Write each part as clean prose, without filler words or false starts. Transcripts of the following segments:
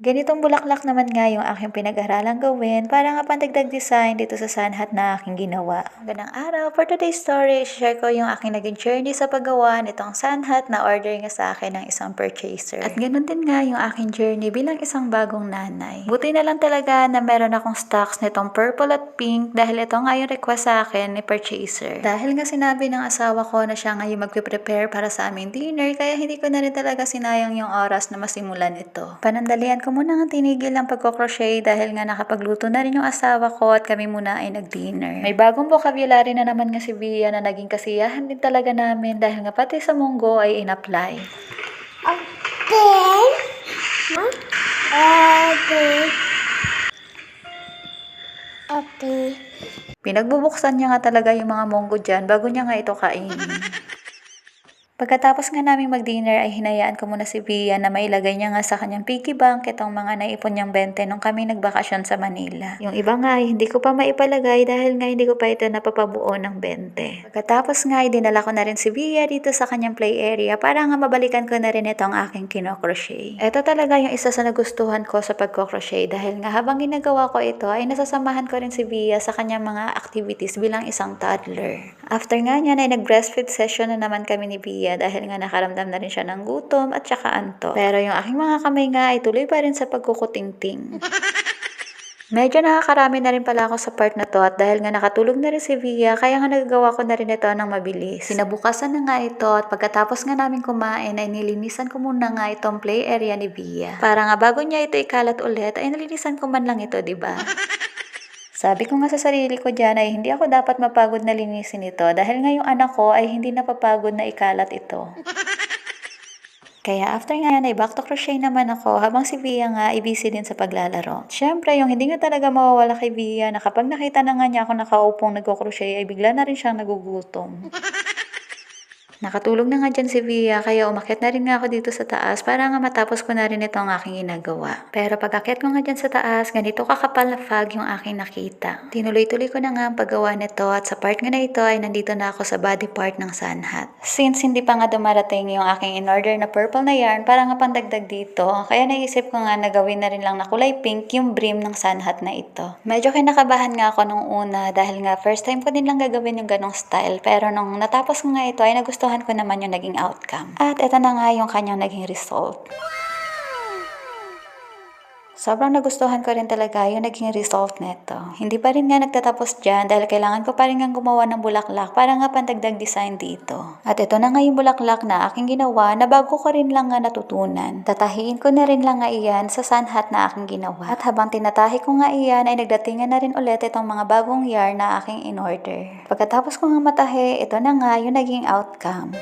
Ganitong bulaklak naman nga yung aking pinag-aralang gawin para nga pandagdag design dito sa sunhat na aking ginawa. Magandang araw! For today's story, share ko yung aking naging journey sa paggawa nitong sunhat na order nga sa akin ng isang purchaser. At ganun din nga yung aking journey bilang isang bagong nanay. Buti na lang talaga na meron akong stocks nitong purple at pink dahil ito nga yung request sa akin ni purchaser. Dahil nga sinabi ng asawa ko na siya nga yung magpe-prepare para sa aming dinner, kaya hindi ko na rin talaga sinayang yung oras na masimulan ito. Panandalian ko muna nga tinigil ang pagko-crochet dahil nga nakapagluto na rin yung asawa ko at kami muna ay nag-dinner. May bagong vocabulary na naman nga si Bia na naging kasiyahan din talaga namin dahil nga pati sa munggo ay in-apply. Okay. Pinagbubuksan niya nga talaga yung mga munggo dyan bago niya nga ito kainin. Pagkatapos nga namin mag-dinner ay hinayaan ko muna si Bia na mailagay niya nga sa kanyang piggy bank itong mga naipon niyang 20 nung kami nagbakasyon sa Manila. Yung iba nga ay hindi ko pa maipalagay dahil nga hindi ko pa ito napapabuo ng 20. Pagkatapos nga ay dinala ko na rin si Bia dito sa kanyang play area para nga mabalikan ko na rin itong aking kino-crochet. Ito talaga yung isa sa nagustuhan ko sa pagko-crochet dahil nga habang ginagawa ko ito ay nasasamahan ko rin si Bia sa kanyang mga activities bilang isang toddler. After nga niyan ay nag-breastfeed session na naman kami ni Bia dahil nga nakaramdam na rin siya ng gutom at saka antok. Pero yung aking mga kamay nga ay tuloy pa rin sa pagkukutingting. Medyo nakakarami na rin pala ako sa part na to at dahil nga nakatulog na rin si Bia, kaya nga nagagawa ko na rin ito ng mabilis. Sinabukasan na nga ito at pagkatapos nga namin kumain ay nilinisan ko muna nga itong play area ni Bia. Para nga bago niya ito ikalat ulit ay nalinisan ko man lang ito, diba? Sabi ko nga sa sarili ko dyan ay hindi ako dapat mapagod na linisin ito dahil nga yung anak ko ay hindi napapagod na ikalat ito. Kaya after nga yan ay back to crochet naman ako habang si Bia nga ay busy din sa paglalaro. Siyempre yung hindi nga talaga mawawala kay Bia na kapag nakita na nga niya ako nakaupong nagko-crochet ay bigla na rin siyang nagugutom. Nakatulog na nga dyan si Bia kaya umakyat na rin nga ako dito sa taas para nga matapos ko na rin ito ang aking ginagawa. Pero pag akyat ko nga dyan sa taas, ganito kakapal na fog yung aking nakita. Tinuloy-tuloy ko na nga ang paggawa nito at sa part nga na ito ay nandito na ako sa body part ng sunhat. Since hindi pa nga dumarating yung aking in-order na purple na yarn para nga pandagdag dito, kaya naisip ko nga na gawin na rin lang na kulay pink yung brim ng sunhat na ito. Medyo kinakabahan nga ako nung una dahil nga first time ko din lang gagawin yung ganong style pero nung natapos ko nga ito ay nagustuhan ko naman yung naging outcome. At ito na nga yung kanyang naging result. Sobrang nagustuhan ko rin talaga yung naging result nito. Hindi pa rin nga nagtatapos dyan dahil kailangan ko pa rin nga gumawa ng bulaklak para nga pandagdag design dito. At ito na nga yung bulaklak na aking ginawa na bago ko rin lang nga natutunan. Tatahiin ko na rin lang nga iyan sa sunhat na aking ginawa. At habang tinatahi ko nga iyan ay nagdatingan na rin ulit itong mga bagong yarn na aking in-order. Pagkatapos ko nga matahi, ito na nga yung naging outcome.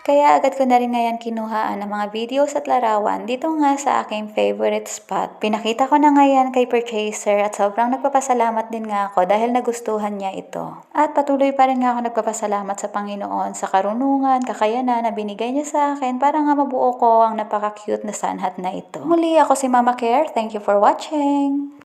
Kaya agad ko na rin ngayon kinuhaan ng mga videos at larawan dito nga sa aking favorite spot. Pinakita ko na ngayon kay purchaser at sobrang nagpapasalamat din nga ako dahil nagustuhan niya ito. At patuloy pa rin nga ako nagpapasalamat sa Panginoon sa karunungan, kakayanan na binigay niya sa akin para nga mabuo ko ang napaka-cute na sunhat na ito. Muli ako si Mama Care. Thank you for watching!